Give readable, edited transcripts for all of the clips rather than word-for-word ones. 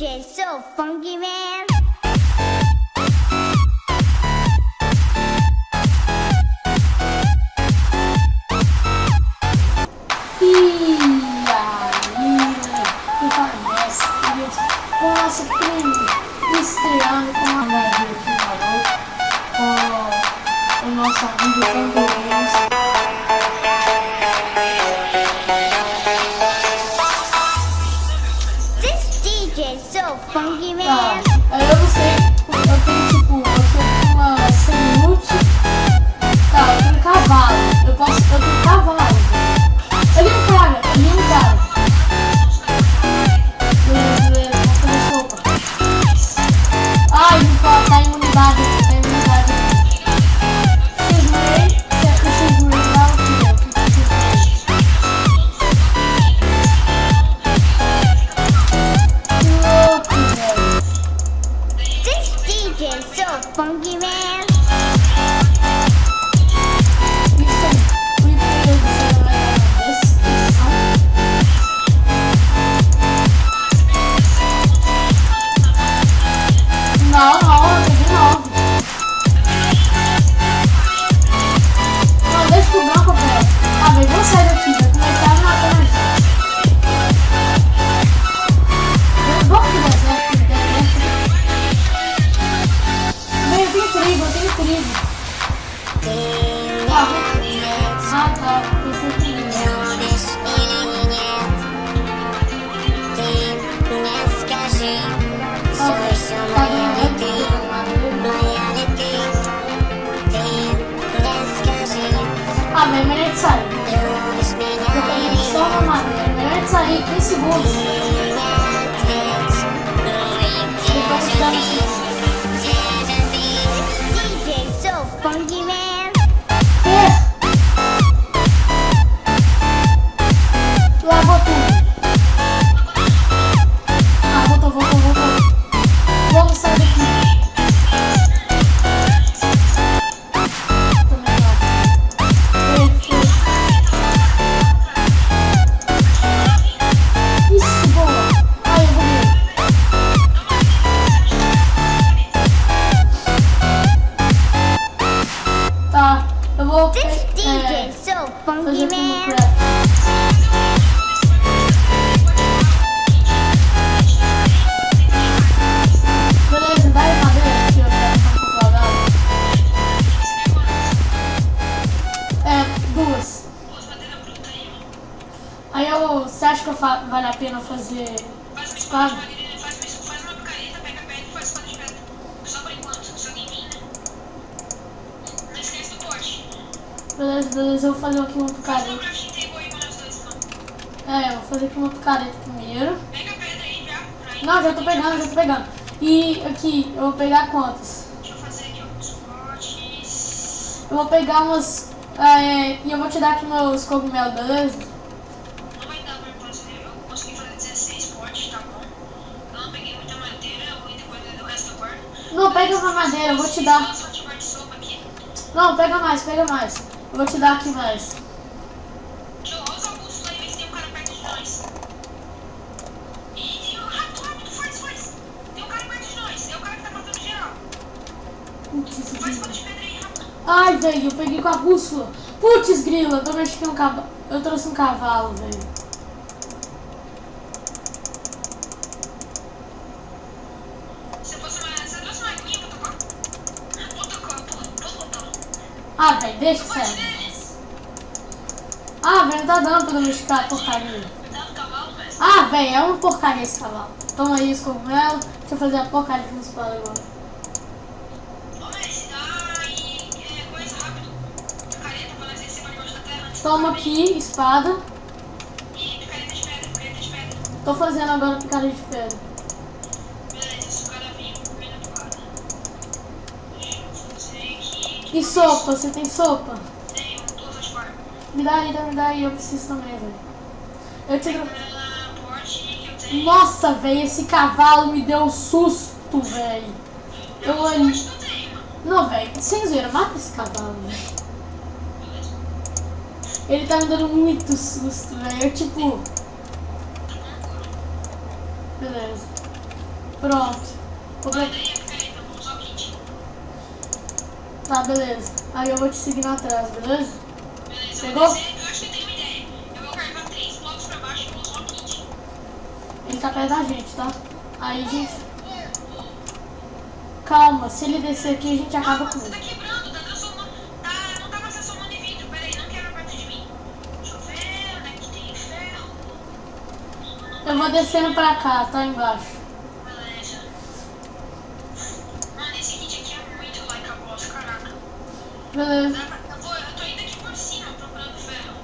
DJ so funky, man. E aí, que parece que nosso primo estreando com a live aqui maluco, com o nosso amigo Campeões. This DJ so funky, Tá, man. eu não sei, eu tenho tipo, eu tenho uma semute, tá, eu tenho cavalo, eu tenho cavalo. Eu tenho um cara. Beleza, vou fazer sopa. Ai, não tá imunidade aqui, tá imunidade aqui. X-Ray lá o que louco, velho. This DJ so funky, man. Isso aí, o emprego você vai dar uma descrição. Não, eu peguei 9. Não, deixa o branco, velho. Ah, velho, vamos sair daqui, vai começar a matar a gente. Vamos pro deserto, velho, eu tenho trigo. Tá, tá, pensei que ah, mas é melhor de sair. Porque a gente toma madeira. É melhor de sair 15 segundos. Depois dá no segundo. DJ so funky, man. Lavou tudo. Ah, voltou. Vamos sair daqui. Também lá. Isso, boa. Ai, eu vou ver. Tá, eu vou This DJ so fazer funky, aqui no man. craft. Beleza, dá aí madeira que eu quero guardar. Duas. Aí você acha que vale a pena fazer espada? Faz uma picareta, pega pedra e faz espada de pedra. Só por enquanto, se alguém vir, né? Não esquece do pote. Beleza, eu vou fazer aqui uma Faz uma picareta. crafting table aí pra nós dois, então. Eu vou fazer aqui uma picareta primeiro. Pega a pedra aí já, pra ir. Não, já tô pegando. E aqui, eu vou pegar quantas? Deixa eu fazer aqui alguns potes. Eu vou pegar umas. E eu vou te dar aqui meus cogumelos, beleza? Não vai dar pra fazer, eu consegui fazer 16 potes, tá bom? Eu não peguei muita madeira, e depois o resto eu guardo. Não, pega uma madeira, eu vou te dar. Só tiver de sopa aqui. Não, pega mais. Eu vou te dar aqui mais. Deixa eu usar a bússola e ver se tem um cara perto de nós. E rápido, faz. Tem um cara perto de nós, é o cara que tá matando geral. Putz, esse Faz grilo. espada de pedra aí, rápido. Ai, velho, eu peguei com a bússola. Putz, grila, eu também achei que um cavalo. Eu trouxe um cavalo, velho. Você trouxe uma aguinha pra tocar? Vou tocar, vou botar. Ah, velho, deixa Pode sério. deles. Ah, velho, não tá dando pra domesticar a porcaria. Cuidado com o cavalo, velho. Ah, velho, é uma porcaria esse cavalo. Toma aí os cogumelos. Deixa eu fazer a porcaria que nos fala agora. Ô, Messi, dá aí coisa rápido. Picareta pra nós descer pra debaixo da terra. Antes Toma de aqui, espada. E picareta de pedra. Tô fazendo agora picareta de pedra. Beleza, se o cara vir, vem na porrada. Deixa eu fazer aqui. E sopa, você tem sopa? Tenho 2 farpas. Me dá aí, eu preciso também, velho. Eu te dou. Pote que eu tenho. Nossa, velho, esse cavalo me deu um susto, velho. Eu olhei. Pote que eu tenho, mano. Não, velho, sem zoeira, mata esse cavalo, velho. Beleza. Ele tá me dando muito susto, velho. Eu tipo. Beleza. Pronto. Vou Olha pe- daí, peraí, então vou usar o kit. Tá, beleza. Aí eu vou te seguir atrás, beleza? Beleza, Pegou? eu vou descer, eu acho que eu tenho uma ideia. Eu vou carregar 3 blocos pra baixo e vou usar o kit. Ele tá perto da gente, tá? Aí, gente... Calma, se ele descer aqui, a gente acaba com Você ele. tá quebrando, tá transformando. Não tá mais transformando em vidro. Peraí, não quebra perto de mim. Deixa eu ver, onde é que tem ferro? Eu vou descendo pra cá, tá embaixo. Beleza. Mano, esse kit aqui é muito like a boss, caraca. Beleza. Eu tô indo aqui por cima procurando ferro.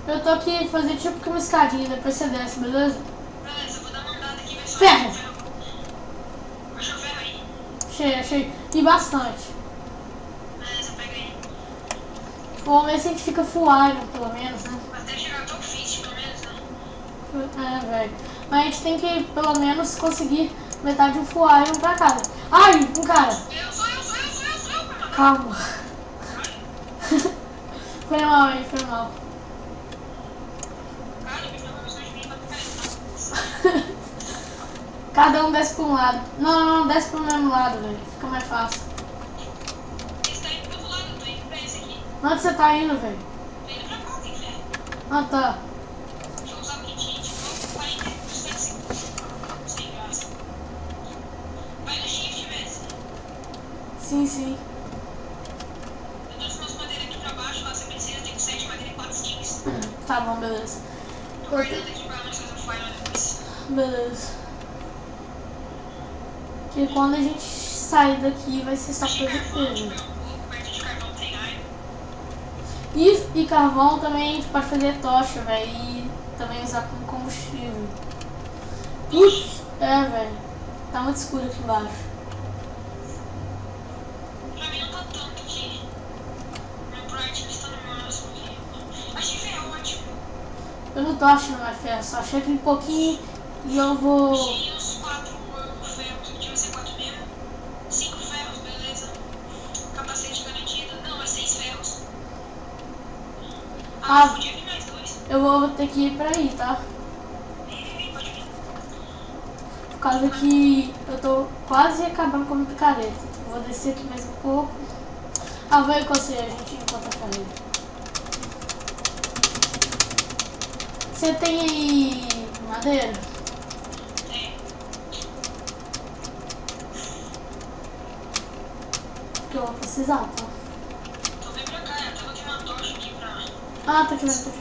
Eu tô aqui fazendo tipo que uma escadinha, depois você desce, beleza? Beleza, eu vou dar uma andada aqui ver se eu Ferro! acho ferro. Achou ferro aí? Achei. E bastante. Beleza, pega aí. Vamos ver se a gente fica full iron, pelo menos, né? Até chegar até o fish, pelo menos, né? É, velho. Mas a gente tem que, pelo menos, conseguir metade do full iron pra casa. Ai, um cara. Sou eu, cara. Calma. Foi mal aí, foi mal. Cara, o bicho não vai gostar de mim, mas peraí. Cada um desce pra um lado. Não, desce pro mesmo lado, velho. Fica mais fácil. Esse tá indo pro outro lado, eu tô indo pra esse aqui. Onde você tá indo, velho? Tô indo pra cá, tem ferro. Ah, tá. Deixa eu usar o kit de novo, 40 segundos. Sem graça. Vai no shift, Messi. Sim. Eu trouxe umas madeiras aqui pra baixo, lá você precisa de 7 madeiras e 4 sticks. Tá bom, beleza. Tô guardando aqui pra nós fazer o fire depois. Beleza. Que quando a gente sair daqui vai ser só Achei coisa carvão, peso. tipo, um pouco perto de carvão tem iron. E carvão também a gente pode fazer tocha, velho. E também usar como combustível. Putz, velho. Tá muito escuro aqui embaixo. Pra mim não tá tanto aqui. Meu brightness tá no máximo aqui. Achei ferro ótimo. Eu não tô achando mais ferro, só achei aquele pouquinho e eu vou... Achei os 4 ferros, que devia ser 4 mesmo. 5 ferros, beleza. Capacete garantido. Não, é 6 ferros. Ah. Podia vir mais 2. Eu vou ter que ir pra aí, tá? Vem, pode vir. Por causa que eu tô quase acabando com a minha picareta. Vou descer aqui mais um pouco. Ah, vou ir com você, a gente encontra a família. Você tem aí madeira? Tem. Que eu vou precisar, tá? Então vem pra cá, eu tava aqui uma tocha aqui pra... Ah, tô te vendo.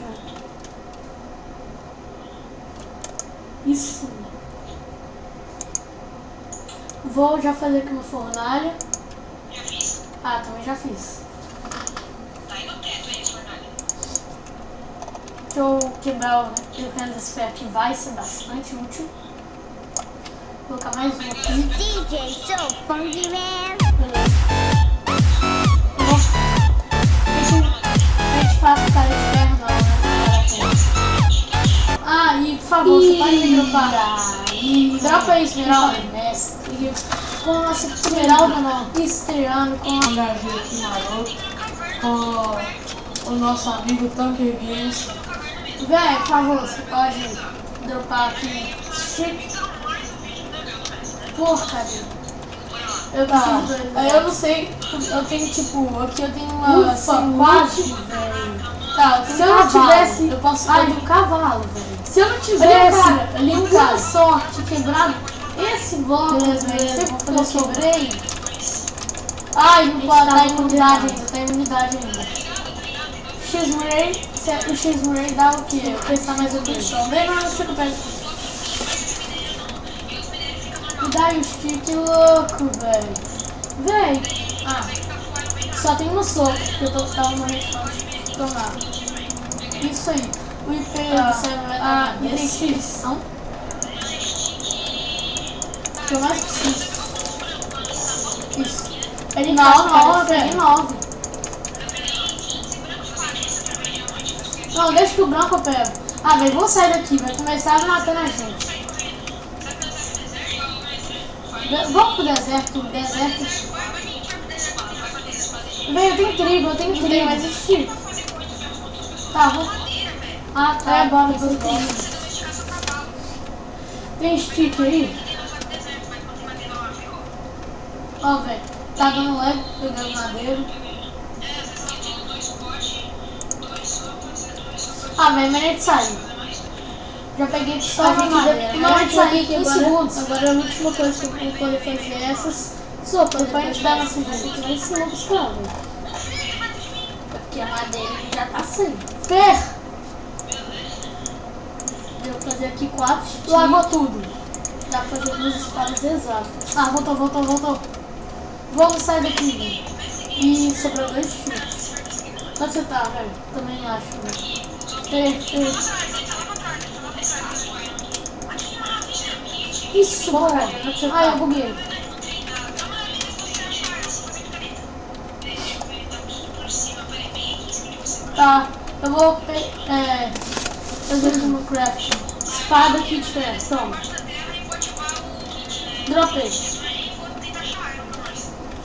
Isso. Vou já fazer aqui uma fornalha. Já fiz. Ah, também já fiz. Tá aí no teto aí, esse fornalha. Deixa eu quebrar o resto desse ferro aqui, vai ser bastante útil. Vou colocar mais um aqui. DJ So Funky Man. Beleza. Eu vou... A gente faz o cara de ferro não, né? Ah, e por favor, você pode me dropar. Dropa aí, esmeralda. Mestre. Com a nossa esmeralda não. Estreando com a... Engajei aqui maroto com o nosso amigo Tanker Games. Véi, por favor, você pode dropar aqui. Porcaria. Eu Tá, preciso dois. aí eu não sei, eu tenho tipo, aqui eu tenho uma quase, velho. velho. Tá, eu tenho Se eu não cavalo. tivesse... Eu posso Ai, um cavalo, velho. se eu não Olha, tivesse, cara, ali um por cara. sorte, quebrado esse bloco, Beleza, velho. beleza, Você vamos fazer eu o quê? quebrei. Ai, não pode Tá dar imunidade imunidade. ainda, tá imunidade ainda. X-Ray, o X-Ray dá o quê? Vou pensar mais ou menos. Vem, não, fica perto. Me dá aí o stick, louco, velho. Véi, só tem uma sopa, que eu tava morrendo de tomar. Isso aí. O IP do server vai dar na descrição. O que eu mais preciso. Isso. Ele não, eu peguei 9. Não, deixa que o branco eu pego. Ah, velho, vamos sair daqui, vai começar matando a gente. Vamos pro deserto, Velho, eu tenho trigo, vai existir. Tá, vou... Ah, tá, bora, eu tenho trigo. Tem stick aí? Ó, velho, tá dando leve, pegando madeira. Ah, velho, mas a gente saiu. Já peguei só a madeira. Mas a gente saiu em 15 segundos. Agora a última coisa que eu vou poder fazer é essas sopas. Depois a gente dá nosso jeito. Lá em cima buscar, velho. Porque a madeira já tá sem. Fer! Eu vou fazer aqui 4 Largou tudo. Dá pra fazer 2 espadas exatas. Ah, voltou. Vamos sair daqui, velho. E sobrou 2 fios. Onde você tá, velho? Também acho, velho. Fer. Isso, Bom, cara. velho, onde você Ah, tá? eu buguei. Tá, eu vou fazer uma craft. Espada aqui de ferro, toma. Dropei.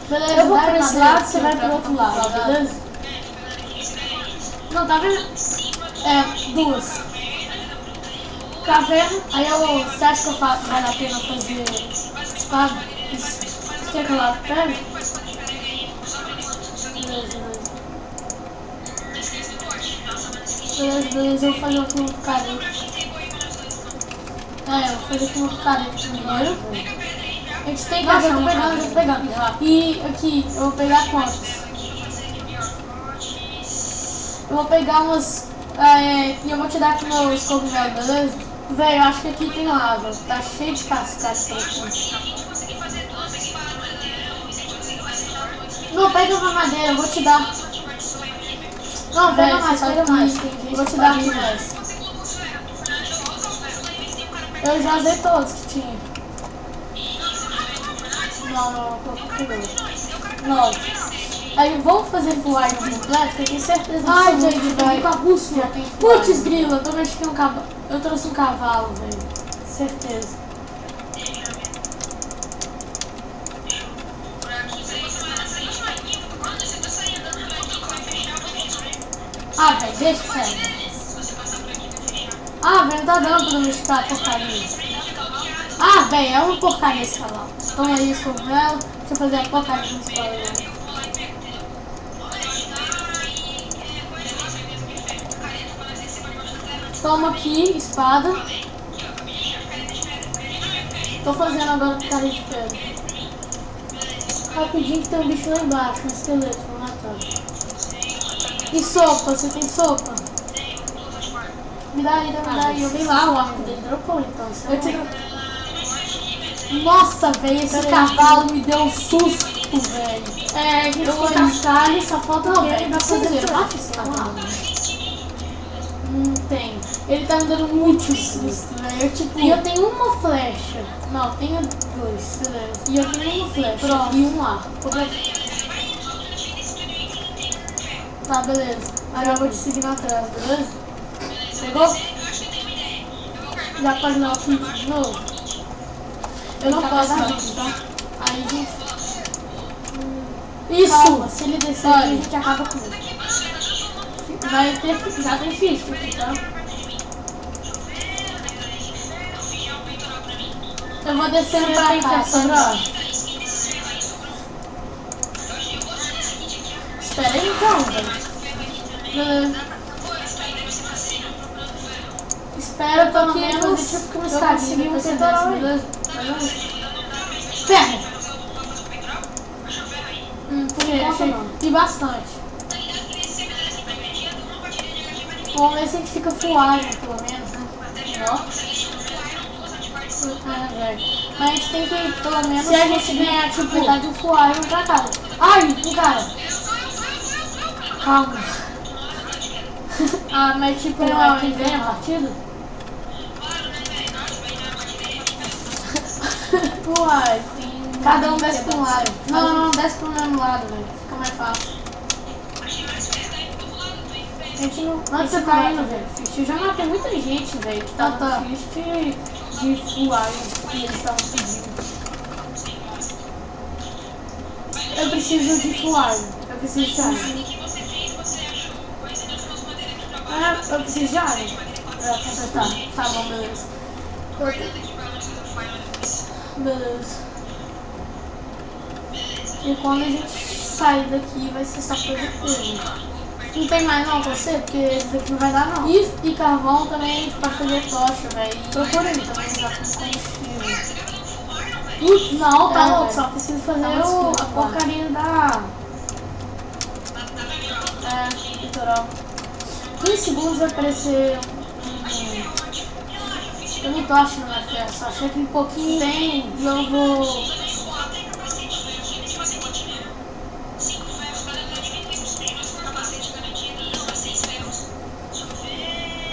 Beleza, Eu vou vai por esse madeira, lado, você vai pro outro lado, tá? beleza? Não, tá vendo? Duas. Caverna, aí você acha que vale a pena fazer espada? Você quer que eu lá pegue? Beleza, eu vou fazer aqui um picareta. Eu vou fazer aqui um picareta primeiro. A gente tem que achar uma pegando, eu tô pegando. E aqui, eu vou pegar quantas? Eu vou pegar umas. E eu vou te dar aqui meu cogumelo, beleza? Velho, eu acho que aqui tem lava. Tá cheio de cascata. Não, pega uma madeira, eu vou te dar. Não, pega mais, pega mais. Eu vou te dar aqui mais. Eu já usei todos que tinha. Não, não. 9. Aí vamos fazer full iron completo, que eu tenho certeza que Ai, você gente, vai vai com a bússola. já tem full Putz, iron. grilo, eu tô mexendo com um cavalo. Eu trouxe um cavalo, velho. Certeza. Ah, velho, deixa que sair. Ah, velho, não tá dando pra mexer com a porcaria. Ah, velho, é uma porcaria esse cavalo. Toma aí esse cogumelo. Deixa eu fazer a porcaria do spoiler. Toma aqui, espada. Tô fazendo agora porcaria de pedra. Rapidinho que tem um bicho lá embaixo, um esqueleto, vou matar. E sopa, você tem sopa? Me dá aí, me dá aí. Eu Sei lá, o arco dele dropou então. Eu tiro. Nossa, velho, esse cavalo me deu um susto, velho. A gente Eu foi vou cascar, só falta Não, o velho, quê? dá pra fazer. Mata esse cavalo. Não tem. Ele tá me dando muito susto, velho. E eu tenho uma flecha. Não, tenho 2, beleza. E eu tenho uma flecha. Pronto. E um arco. Tá, beleza. Aí eu vou te seguir atrás, beleza? Pegou? Já pode dar o kit de novo? Eu não posso dar kit, tá? Aí, gente. Isso! Calma, se ele descer Olha. aqui, a gente acaba com ele. Já tem ficha aqui, tá? Eu vou descendo pra cá, Sandra. Espera aí então, velho. Beleza. Espera Eu tô pelo aqui, menos fazer tipo uma eu escadinha consegui depois você peitoral, desce, beleza? Ferro! Por quê? Conta Achei. não. E bastante. Vamos ver se a gente fica full iron, pelo menos, né? Ó. Velho. Mas a gente tem que, pelo menos, Se a gente ganhar, tipo, metade do full iron pra casa. Ai, um cara. calma. Ah, mas tipo, Não, não, quem ele ganha vem a a partida? Uai, tem... Cada um desce pra um lado. Não, desce pro mesmo lado, velho. Fica mais fácil. A gente não... Onde você tá indo, velho? Eu já matei muita gente, velho, que tava tá. no fist de full iron que eles estavam pedindo. Eu preciso de full iron. Eu preciso de iron. Eu preciso de iron. Tá bom, beleza. Beleza. E quando a gente sair daqui vai ser só coisa dele. Não tem mais não pra você, porque esse daqui não vai dar não. E carvão também a gente pode fazer tocha, velho. Procura aí também usar como combustível. Não, tá louco, só preciso fazer a porcaria da... litoral. 15 segundos vai aparecer eu não tô achando na festa, só achei que um pouquinho tem e eu vou...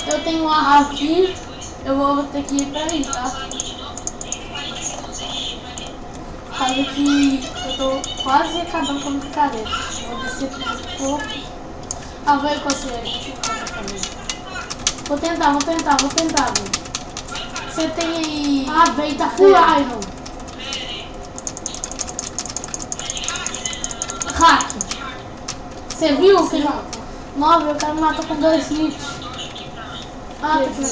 Eu tenho uma aqui, eu vou ter que ir pra aí, tá? Por causa que eu tô quase acabando com a picareta. Eu vou descer mais um pouco. Ah, vai com você, deixa eu contar pra mim. Vou tentar, velho. Você tem aí... Ah, velho, tá full iron. Hack. Você viu que já... 9, eu quero matar com 2 hits. Ah, tá aqui.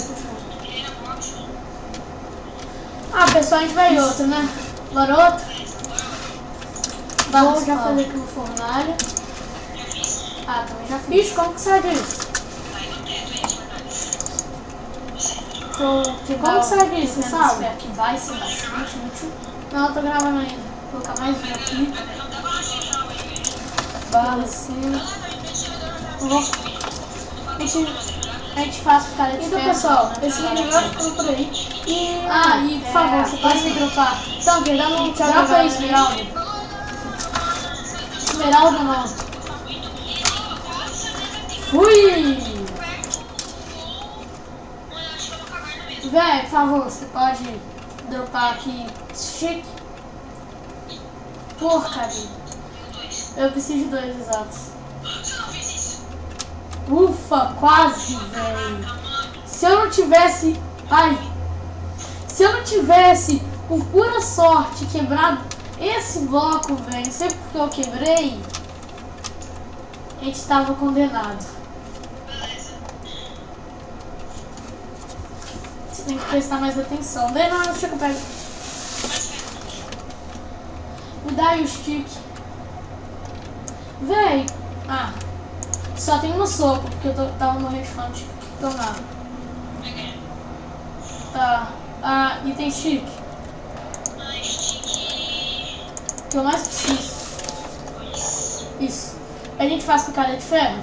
Ah, pessoal, a gente vai outro, né? Bora outro? Vamos já fazer aqui no fornalho. Ah, também já fiz. Ixi, como que sai disso? Como que sai disso, você sabe? Aqui vai ser bastante útil. Não, eu tô gravando ainda. Vou colocar mais um aqui. Barra assim. A gente faz picareta de ferro. Então, pessoal, esse vídeo vai ficando por aí. E, por favor, você pode me dropar. Então, quer dar um tchau pra aí, Esmeralda. Esmeralda não. Fui! Véi, por favor, você pode dropar aqui chique? Porcaria. Eu preciso de 2 exatos. Ufa, quase, velho. Se eu não tivesse... Ai. Se eu não tivesse, por pura sorte, quebrado esse bloco, velho, não sei porque eu quebrei, a gente estava condenado. Você tem que prestar mais atenção. Daí não, deixa que eu pego. Me dá aí o stick. Véi. Ah. Só tem uma sopa, porque eu tava morrendo de fome de tomar. Tá. Ah, e tem stick? O que eu mais preciso. Isso. A gente faz picareta de ferro?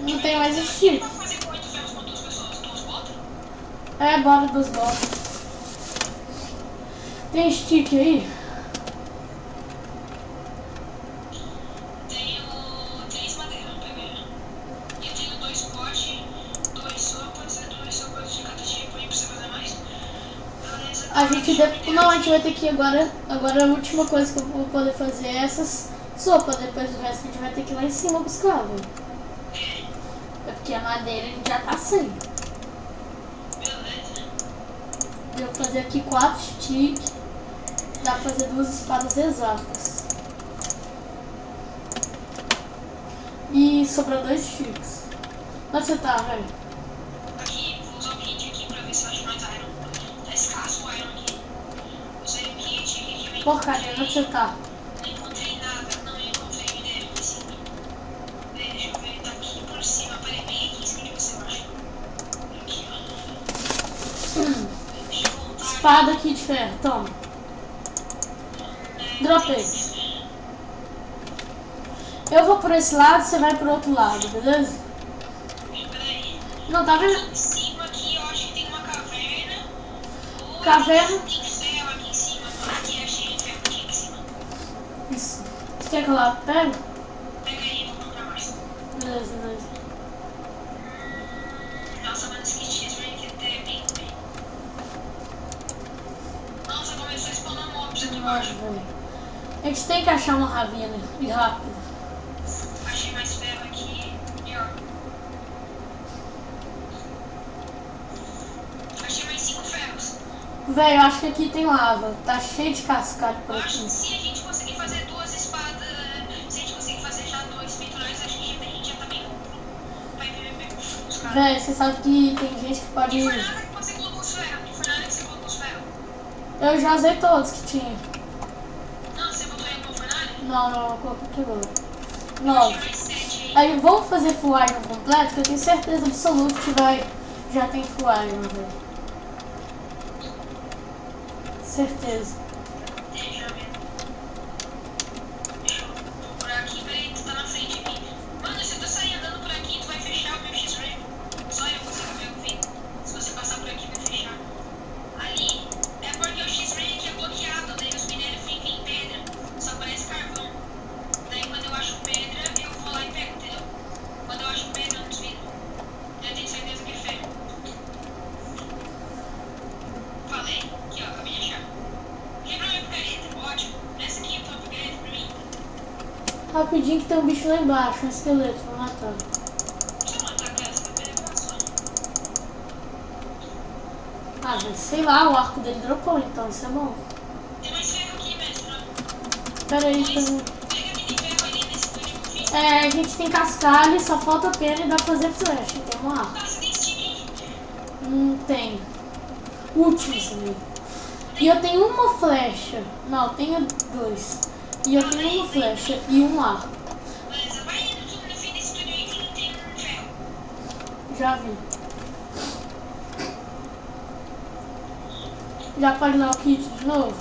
Não tem mais stick. É, bora 2 blocos. Tem stick aí? Tenho 3 madeiras, eu peguei. E eu tenho 2 potes, 2 sopas e 2 sopas de cada tipo aí pra você fazer mais. A gente não, a gente vai ter que ir agora. Agora a última coisa que eu vou poder fazer é essas sopas. Depois do resto a gente vai ter que ir lá em cima buscar, velho. É porque a madeira a gente já tá sem. Beleza. Eu vou fazer aqui 4 sticks. Dá pra fazer 2 espadas exatas. E sobrou 2 sticks. Onde você tá, velho? Aqui, vou usar o kit aqui pra ver se eu acho mais iron. Tá escasso o iron aqui. Usei o kit e eu Porcaria, onde você tá? não encontrei nada, não encontrei minério em cima. Deixa eu ver, tá aqui por cima, bem aqui em cima de você, eu acho. Aqui, ó. Deixa eu voltar. Espada aqui de ferro, toma. Dropei. Eu vou por esse lado, você vai pro outro lado, beleza? Peraí. Não, tá vendo? Em cima aqui, eu acho que tem uma caverna. Caverna? Tem ferro aqui em cima. Aqui, achei ferro aqui em cima. Isso. Você quer que eu lá pego? Pega aí, vou comprar mais. Beleza, beleza. Nossa, mas esse kit vai ter bem. Nossa, começou a spawnar mobs aqui Nossa, embaixo. velho. A gente tem que achar uma ravina e rápido. Achei mais ferro aqui. E ó. Achei mais 5 ferros. Velho, eu acho que aqui tem lava. Tá cheio de cascalho por Eu acho aqui. que se a gente conseguir fazer 2 Véi, você sabe que tem gente que pode... Que fornalha que você colocou os ferros? Que fornalha que você colocou os ferros? Eu já usei todos que tinha. Não, você botou aí no fornalha? Não, eu coloquei aqui agora. Achei 9. mais 7 aí. Aí vamos fazer full iron completo, que eu tenho certeza absoluta que já tem full iron, velho. Certeza. Deixa eu ver. Deixa eu procurar aqui. Peraí, tu tá na frente de mim. Mano, se eu tô sair andando por aqui, tu vai fechar o meu X-Ray. Só eu consigo ver o fim. Se você passar por aqui, vai fechar. Ali é porque o X-Ray aqui é bloqueado. Daí os minérios ficam em pedra. Só parece carvão. Daí quando eu acho pedra, eu vou lá e pego, entendeu? Quando eu acho pedra, eu não desvio. Eu tenho certeza que é ferro. Falei? Aqui, ó, acabei de achar. Quebra minha picareta, ótimo. Essa aqui é a tua picareta pra mim. Rapidinho que tem um bicho lá embaixo, um esqueleto, vou matar. Deixa eu matar com essa picareta na sua. Ah, velho, sei lá, o arco dele dropou, então isso é bom. Tem mais ferro aqui, mestre. Pera aí, Mas tem... pega aquele ferro ali nesse túnel que eu fiz. a gente tem cascalho, só falta pena e dá pra fazer flash, tem um arco. Tá, você tem stick aí. Tem. Último, sim. E eu tenho uma flecha. Não, eu tenho 2. E eu tenho uma flecha e um arco. Beleza, vai indo tudo no fim desse túnel aí que não tem um ferro. Já vi. Já pode dar o kit de novo?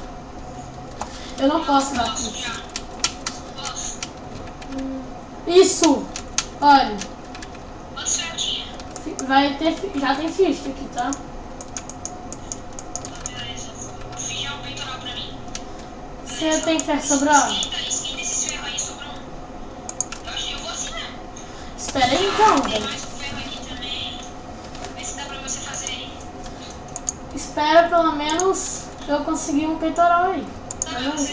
Eu não posso dar Posso kit. já. Posso. Isso! Olha, Quantos ferros tinha? vai ter, já tem ficha aqui, tá? Tá, beleza. Vou fijar o peitoral pra mim. Você tem ferro sobrando? Esquenta esses ferros aí, sobrou um. Eu acho que eu vou assim mesmo. Espera aí então, Tem velho. mais um ferro aqui também. Vê se dá pra você fazer aí. Espera pelo menos eu conseguir um peitoral aí. Tá, Mas mas não- você...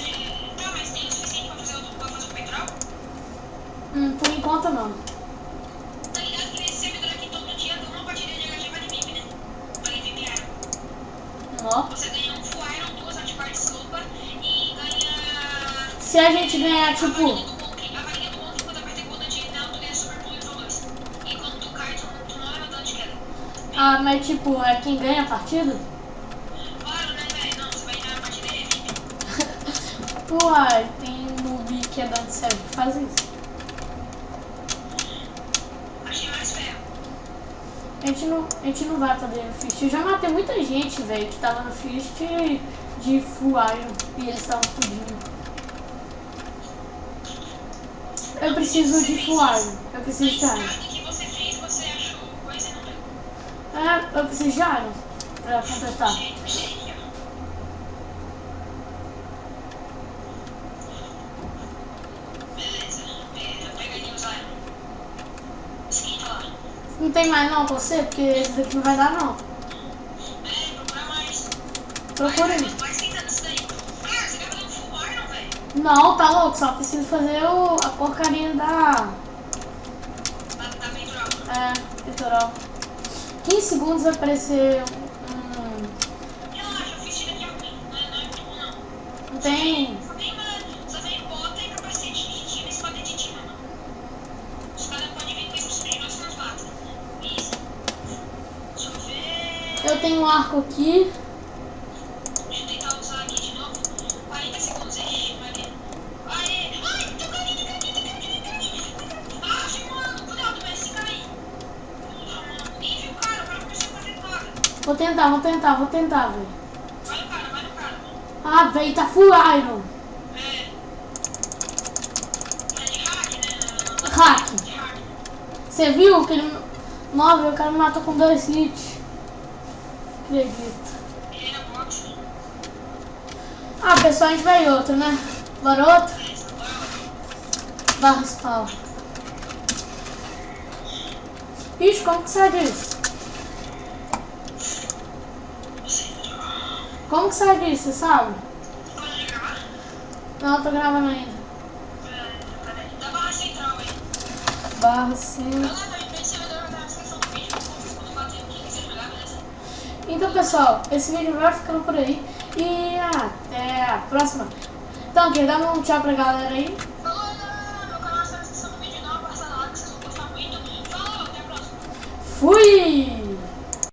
Tá, mas tem o suficiente pra fazer o peitoral? por enquanto não. Tá ligado que nesse servidor aqui todo dia dá uma partida de HG Vale VIP, né? Vale VIP Iron. Ó. Você ganha um Full Iron, 2 Antiparts Lupa e ganha... Se a gente ganhar, A tipo... varinha do Monk, quando aperta com o anti-down, tu ganha Super Pull nível 2. E quando tu cai, tu não leva dano de queda. Ah, mas tipo, é quem ganha a partida? Claro, né, velho? Não, você vai ganhar a partida aí, VIP. Uai, tem noob que é dano sério que faz isso. Achei mais ferro. A gente não vai poder ir no Fist. Eu já matei muita gente, velho, que tava no Fist de full iron e eles estavam fugindo. Eu preciso de full iron. Eu preciso de A iron. escada que você fez, você achou coisa e não pegou. Eu preciso de iron pra completar. Achei aqui, ó. Beleza, pega ali os Iron. Esquenta lá. Não tem mais não pra você? Porque esse daqui não vai dar não. Procura mais. Procura aí. Vai esquentando isso daí. Cara, você vai fazer um Full Iron, velho? Não, tá louco, só preciso fazer a porcaria da Tá peitoral. peitoral. 15 segundos vai aparecer Relaxa, eu fiz tiro aqui ruim. Não é muito bom, não. não tem. Só vem bota e capacete de tiro e espada de tiro, mano. Os caras podem vir com isso de nós nos matam. Isso. Deixa eu ver. Eu tenho um arco aqui. Deixa eu tentar usar aqui de novo. 40 segundos, hein, Maria. Aê! Ai, tem carinho. Ah, achei um mano. Cuidado, velho, esse cara aí. Ih, viu o cara? O cara começou a fazer toda. Vou tentar, velho. Vai no cara, mano. Ah, velho, tá full iron. É. É de hack, né? Hack. De hack. Você viu que ele. Nossa, o cara me matou com 2 hits. Acredito. Ele era boxe. Ah, pessoal, a gente vai outro, né? Bora outro? Beleza, bora lá. Barra spawn. Ixi, como que sai disso? Como que sai disso, você sabe? Pode de gravar? Não, eu tô gravando ainda. Peraí. Da barra central, hein? Barra sim. Galera, também pra esse servidor vai estar na descrição do vídeo. Quando bater aqui, quiser jogar, beleza? Então, pessoal, esse vídeo vai ficando por aí. E até a próxima. Então, quer dar um tchau pra galera aí? Falou, galera! Meu canal está na descrição do vídeo. Dá uma passada lá que vocês vão gostar muito. Falou, até a próxima. Fui!